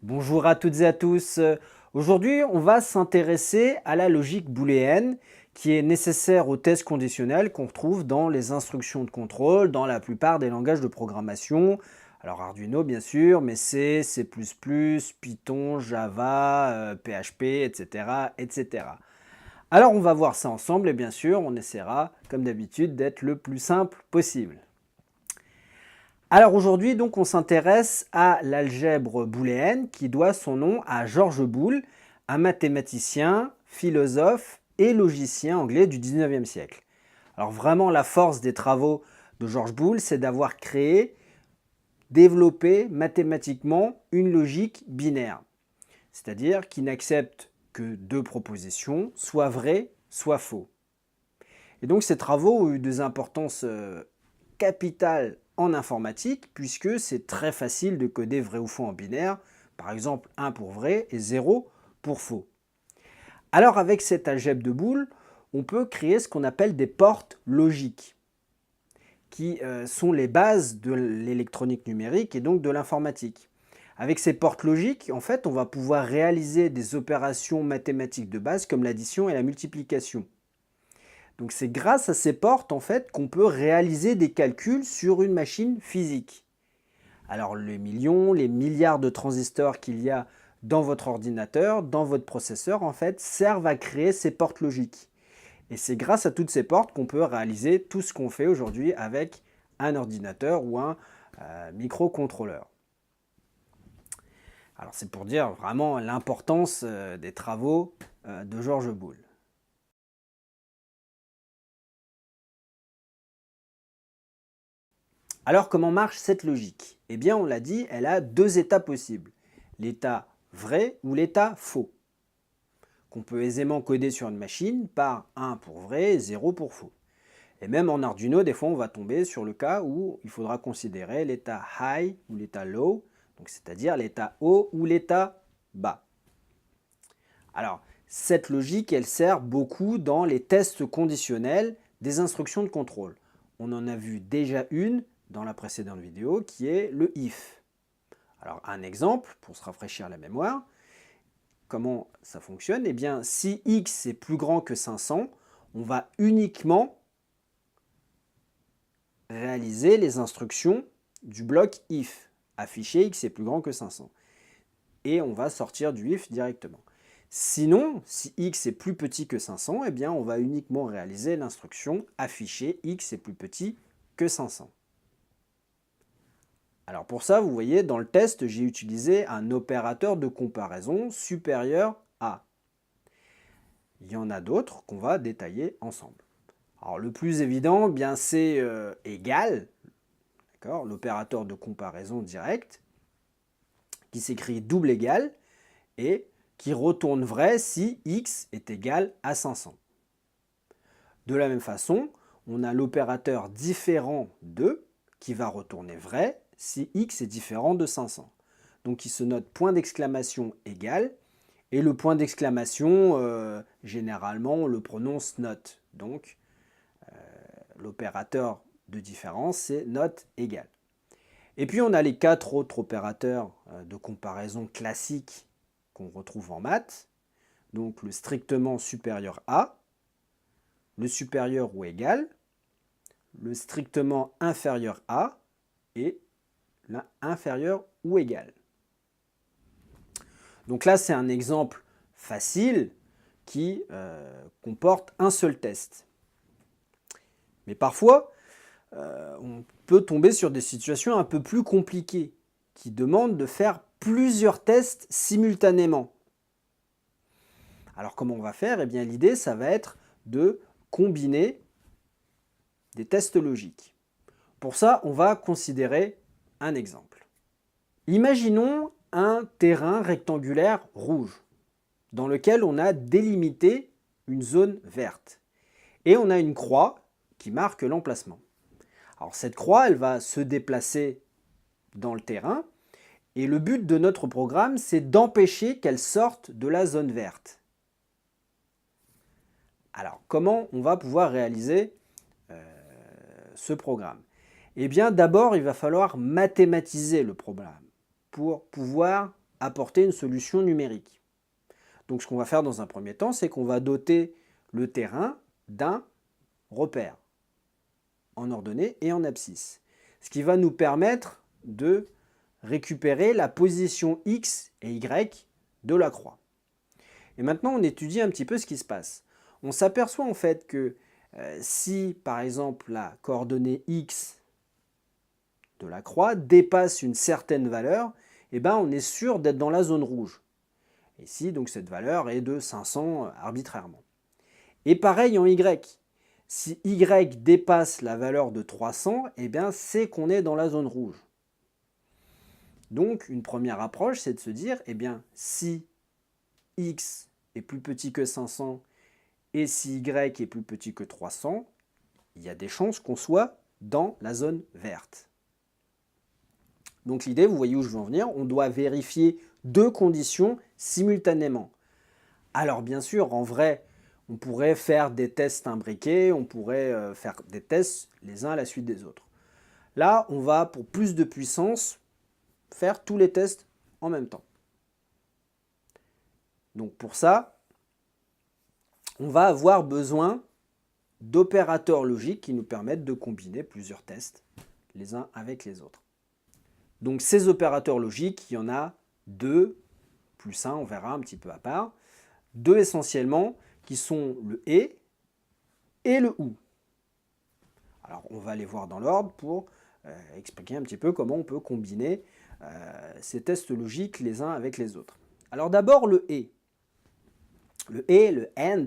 Bonjour à toutes et à tous. Aujourd'hui, on va s'intéresser à la logique booléenne qui est nécessaire aux tests conditionnels qu'on retrouve dans les instructions de contrôle dans la plupart des langages de programmation. Alors Arduino bien sûr, mais C++, Python, Java, PHP, etc., etc. Alors on va voir ça ensemble et bien sûr, on essaiera comme d'habitude d'être le plus simple possible. Alors aujourd'hui, donc, on s'intéresse à l'algèbre booléenne qui doit son nom à George Boole, un mathématicien, philosophe et logicien anglais du 19e siècle. Alors vraiment, la force des travaux de George Boole, c'est d'avoir créé, développé mathématiquement une logique binaire, c'est-à-dire qui n'accepte que deux propositions, soit vrai, soit faux. Et donc ces travaux ont eu des importances capitale en informatique puisque c'est très facile de coder vrai ou faux en binaire, par exemple 1 pour vrai et 0 pour faux. Alors avec cette algèbre de Boole, on peut créer ce qu'on appelle des portes logiques, qui sont les bases de l'électronique numérique et donc de l'informatique. Avec ces portes logiques, en fait, on va pouvoir réaliser des opérations mathématiques de base comme l'addition et la multiplication. Donc c'est grâce à ces portes en fait qu'on peut réaliser des calculs sur une machine physique. Alors les millions, les milliards de transistors qu'il y a dans votre ordinateur, dans votre processeur en fait, servent à créer ces portes logiques. Et c'est grâce à toutes ces portes qu'on peut réaliser tout ce qu'on fait aujourd'hui avec un ordinateur ou un microcontrôleur. Alors c'est pour dire vraiment l'importance des travaux de George Boole. Alors comment marche cette logique? Eh bien on l'a dit, elle a deux états possibles. L'état vrai ou l'état faux, qu'on peut aisément coder sur une machine par 1 pour vrai et 0 pour faux. Et même en Arduino, des fois on va tomber sur le cas où il faudra considérer l'état high ou l'état low, c'est-à-dire l'état haut ou l'état bas. Alors cette logique, elle sert beaucoup dans les tests conditionnels des instructions de contrôle. On en a vu déjà une dans la précédente vidéo qui est le if. Alors un exemple pour se rafraîchir la mémoire, comment ça fonctionne? Eh bien si x est plus grand que 500, on va uniquement réaliser les instructions du bloc if, afficher x est plus grand que 500. Et on va sortir du if directement. Sinon, si x est plus petit que 500, eh bien on va uniquement réaliser l'instruction afficher x est plus petit que 500. Alors pour ça, vous voyez, dans le test, j'ai utilisé un opérateur de comparaison supérieur à. Il y en a d'autres qu'on va détailler ensemble. Alors le plus évident, bien c'est égal, l'opérateur de comparaison direct, qui s'écrit double égal et qui retourne vrai si x est égal à 500. De la même façon, on a l'opérateur différent de qui va retourner vrai si x est différent de 500. Donc il se note point d'exclamation égal, et le point d'exclamation, généralement, on le prononce not. Donc l'opérateur de différence, c'est not égal. Et puis on a les quatre autres opérateurs de comparaison classiques qu'on retrouve en maths. Donc le strictement supérieur à, le supérieur ou égal, le strictement inférieur à et l'inférieur ou égal. Donc là, c'est un exemple facile qui comporte un seul test. Mais parfois, on peut tomber sur des situations un peu plus compliquées qui demandent de faire plusieurs tests simultanément. Alors comment on va faire? Eh bien l'idée, ça va être de combiner des tests logiques. Pour ça, on va considérer un exemple. Imaginons un terrain rectangulaire rouge dans lequel on a délimité une zone verte et on a une croix qui marque l'emplacement. Alors cette croix, elle va se déplacer dans le terrain et le but de notre programme, c'est d'empêcher qu'elle sorte de la zone verte. Alors comment on va pouvoir réaliser ce programme? Eh bien d'abord, il va falloir mathématiser le problème pour pouvoir apporter une solution numérique. Donc ce qu'on va faire dans un premier temps, c'est qu'on va doter le terrain d'un repère en ordonnée et en abscisse. Ce qui va nous permettre de récupérer la position X et Y de la croix. Et maintenant, on étudie un petit peu ce qui se passe. On s'aperçoit en fait que si, par exemple, la coordonnée X de la croix dépasse une certaine valeur, eh ben, on est sûr d'être dans la zone rouge. Ici, donc, cette valeur est de 500 arbitrairement. Et pareil en Y. Si Y dépasse la valeur de 300, eh bien, c'est qu'on est dans la zone rouge. Donc, une première approche, c'est de se dire, eh bien, si X est plus petit que 500 et si Y est plus petit que 300, il y a des chances qu'on soit dans la zone verte. Donc l'idée, vous voyez où je veux en venir, on doit vérifier deux conditions simultanément. Alors bien sûr, en vrai, on pourrait faire des tests imbriqués, on pourrait faire des tests les uns à la suite des autres. Là, on va, pour plus de puissance, faire tous les tests en même temps. Donc pour ça, on va avoir besoin d'opérateurs logiques qui nous permettent de combiner plusieurs tests les uns avec les autres. Donc ces opérateurs logiques, il y en a deux, plus un, on verra un petit peu à part, deux essentiellement qui sont le et le ou. Alors on va les voir dans l'ordre pour expliquer un petit peu comment on peut combiner ces tests logiques les uns avec les autres. Alors d'abord le et. Le et, le and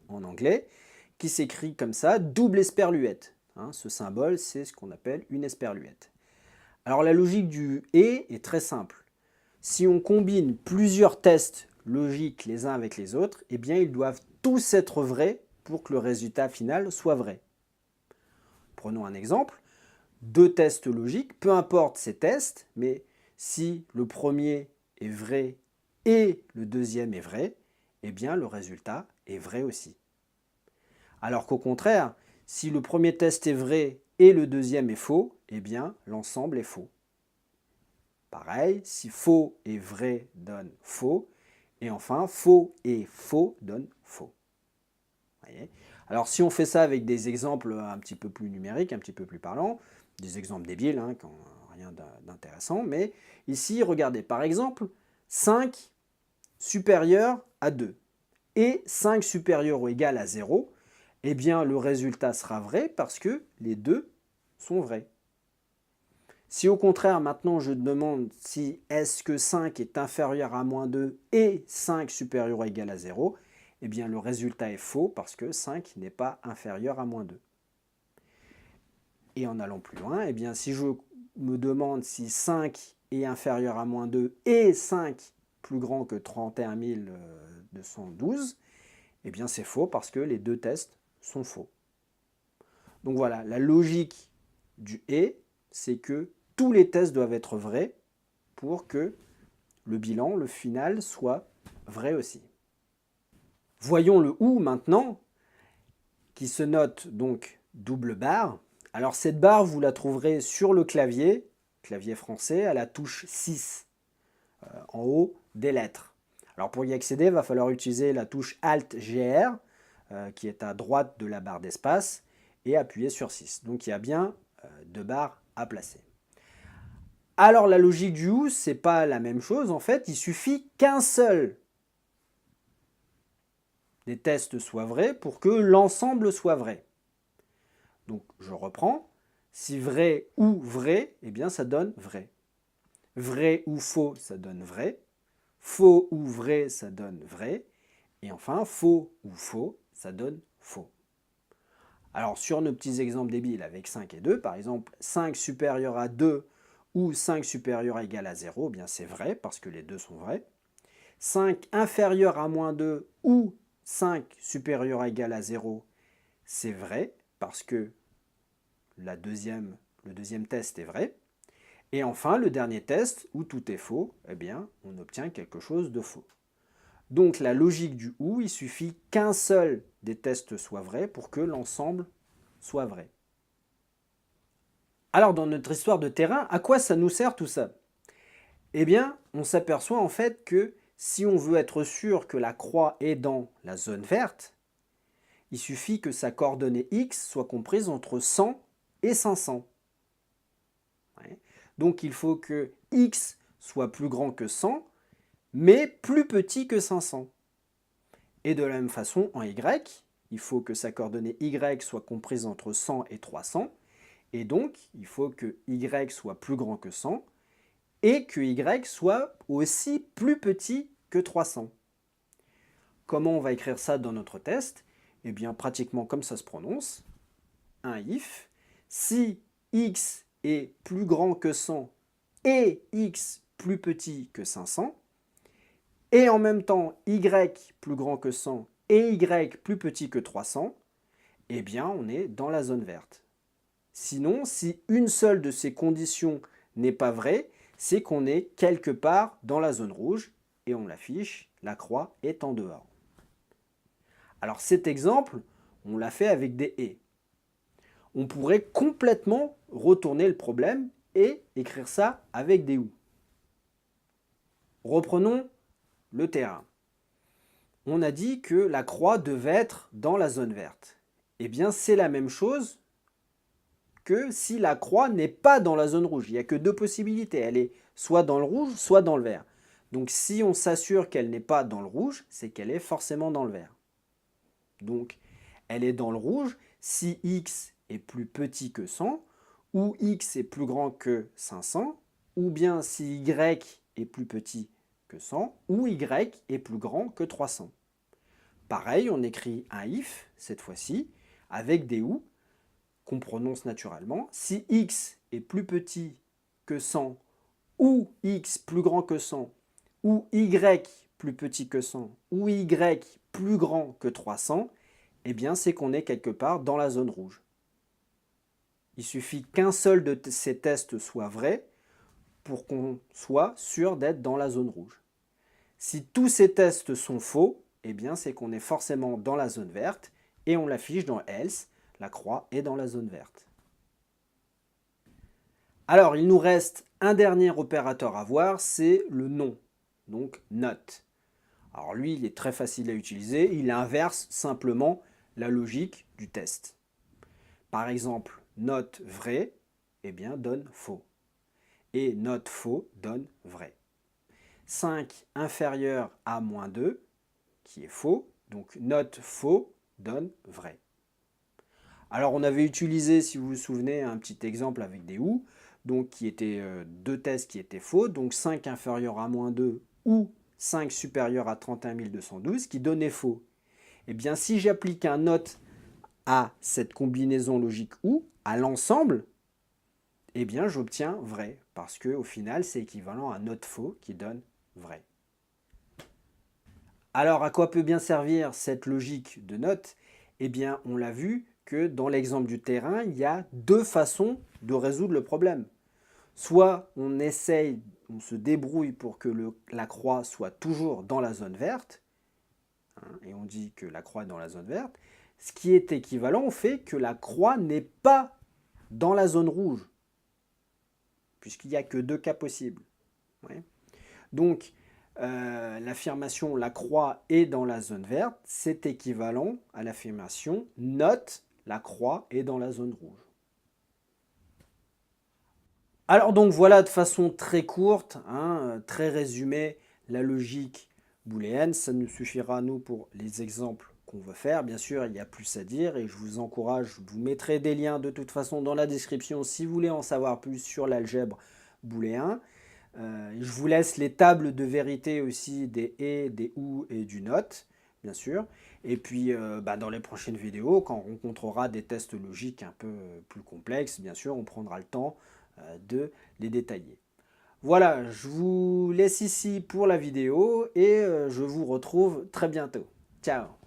en anglais, qui s'écrit comme ça, double esperluette. Ce symbole, c'est ce qu'on appelle une esperluette. Alors la logique du et est très simple. Si on combine plusieurs tests logiques les uns avec les autres, eh bien ils doivent tous être vrais pour que le résultat final soit vrai. Prenons un exemple. Deux tests logiques, peu importe ces tests, mais si le premier est vrai et le deuxième est vrai, eh bien le résultat est vrai aussi. Alors qu'au contraire, si le premier test est vrai et le deuxième est faux, eh bien l'ensemble est faux. Pareil, si faux et vrai donne faux, et enfin faux et faux donne faux. Voyez. Alors si on fait ça avec des exemples un petit peu plus numériques, un petit peu plus parlants, des exemples débiles, qui n'ont rien d'intéressant, mais ici, regardez, par exemple, 5 supérieur à 2 et 5 supérieur ou égal à 0, eh bien le résultat sera vrai parce que les deux sont vrais. Si au contraire, maintenant je demande si est-ce que 5 est inférieur à moins 2 et 5 supérieur ou égal à 0, eh bien le résultat est faux parce que 5 n'est pas inférieur à moins 2. Et en allant plus loin, eh bien si je me demande si 5 est inférieur à moins 2 et 5 plus grand que 31 212, eh bien c'est faux parce que les deux tests sont faux. Donc voilà, la logique du et, c'est que tous les tests doivent être vrais pour que le bilan, le final, soit vrai aussi. Voyons le ou maintenant, qui se note donc double barre. Alors cette barre, vous la trouverez sur le clavier français, à la touche 6, en haut des lettres. Alors pour y accéder, il va falloir utiliser la touche Alt-GR, qui est à droite de la barre d'espace, et appuyer sur 6. Donc il y a bien deux barres à placer. Alors la logique du ou, c'est pas la même chose en fait, il suffit qu'un seul des tests soit vrai pour que l'ensemble soit vrai. Donc je reprends, si vrai ou vrai, eh bien ça donne vrai. Vrai ou faux, ça donne vrai. Faux ou vrai, ça donne vrai. Et enfin, faux ou faux, ça donne faux. Alors sur nos petits exemples débiles avec 5 et 2, par exemple 5 supérieur à 2 ou 5 supérieur à égal à 0, eh bien c'est vrai parce que les deux sont vrais. 5 inférieur à moins 2 ou 5 supérieur à égal à 0, c'est vrai parce que le deuxième test est vrai. Et enfin, le dernier test, où tout est faux, eh bien, on obtient quelque chose de faux. Donc la logique du ou, il suffit qu'un seul des tests soit vrai pour que l'ensemble soit vrai. Alors dans notre histoire de terrain, à quoi ça nous sert tout ça? Eh bien, on s'aperçoit en fait que si on veut être sûr que la croix est dans la zone verte, il suffit que sa coordonnée x soit comprise entre 100 et 500. Ouais. Donc il faut que x soit plus grand que 100, mais plus petit que 500. Et de la même façon, en y, il faut que sa coordonnée y soit comprise entre 100 et 300, et donc il faut que y soit plus grand que 100, et que y soit aussi plus petit que 300. Comment on va écrire ça dans notre test? Eh bien, pratiquement comme ça se prononce, un if, si x est plus grand que 100 et x plus petit que 500, et en même temps y plus grand que 100 et y plus petit que 300, eh bien on est dans la zone verte. Sinon, si une seule de ces conditions n'est pas vraie, c'est qu'on est quelque part dans la zone rouge, et on l'affiche, la croix est en dehors. Alors cet exemple, on l'a fait avec des « et ». On pourrait complètement retourner le problème et écrire ça avec des « ou ». Reprenons le terrain. On a dit que la croix devait être dans la zone verte. Eh bien, c'est la même chose que si la croix n'est pas dans la zone rouge. Il n'y a que deux possibilités. Elle est soit dans le rouge, soit dans le vert. Donc, si on s'assure qu'elle n'est pas dans le rouge, c'est qu'elle est forcément dans le vert. Donc, elle est dans le rouge si x est plus petit que 100, ou x est plus grand que 500, ou bien si y est plus petit que 100, ou y est plus grand que 300. Pareil, on écrit un if, cette fois-ci, avec des ou, qu'on prononce naturellement. Si x est plus petit que 100, ou x plus grand que 100, ou y plus petit que 100, ou y plus grand que 300, eh bien c'est qu'on est quelque part dans la zone rouge. Il suffit qu'un seul de ces tests soit vrai pour qu'on soit sûr d'être dans la zone rouge. Si tous ces tests sont faux, eh bien c'est qu'on est forcément dans la zone verte et on l'affiche dans else, la croix est dans la zone verte. Alors il nous reste un dernier opérateur à voir, c'est le non, donc not. Alors lui, il est très facile à utiliser, il inverse simplement la logique du test. Par exemple, not vrai, eh bien donne faux. Et not faux donne vrai. 5 inférieur à moins 2, qui est faux, donc not faux donne vrai. Alors on avait utilisé, si vous vous souvenez, un petit exemple avec des ou, donc qui étaient deux tests qui étaient faux, donc 5 inférieur à moins 2 ou 5 supérieur à 31 212 qui donnait faux. Eh bien si j'applique un not à cette combinaison logique ou, à l'ensemble, eh bien j'obtiens vrai, parce qu'au final c'est équivalent à not faux qui donne vrai. Alors à quoi peut bien servir cette logique de note? Eh bien on l'a vu que dans l'exemple du terrain, il y a deux façons de résoudre le problème. Soit on essaye, on se débrouille pour que la croix soit toujours dans la zone verte, hein, et on dit que la croix est dans la zone verte, ce qui est équivalent au fait que la croix n'est pas dans la zone rouge, puisqu'il n'y a que deux cas possibles. Ouais. Donc, l'affirmation « la croix est dans la zone verte », c'est équivalent à l'affirmation « note, la croix est dans la zone rouge ». Alors donc voilà de façon très courte, hein, très résumée, la logique booléenne. Ça nous suffira nous pour les exemples qu'on veut faire. Bien sûr, il y a plus à dire et je vous encourage, je vous mettrai des liens de toute façon dans la description si vous voulez en savoir plus sur l'algèbre booléen. Je vous laisse les tables de vérité aussi des et, des ou et du not, bien sûr. Et puis dans les prochaines vidéos, quand on rencontrera des tests logiques un peu plus complexes, bien sûr, on prendra le temps de les détailler. Voilà, je vous laisse ici pour la vidéo et je vous retrouve très bientôt. Ciao!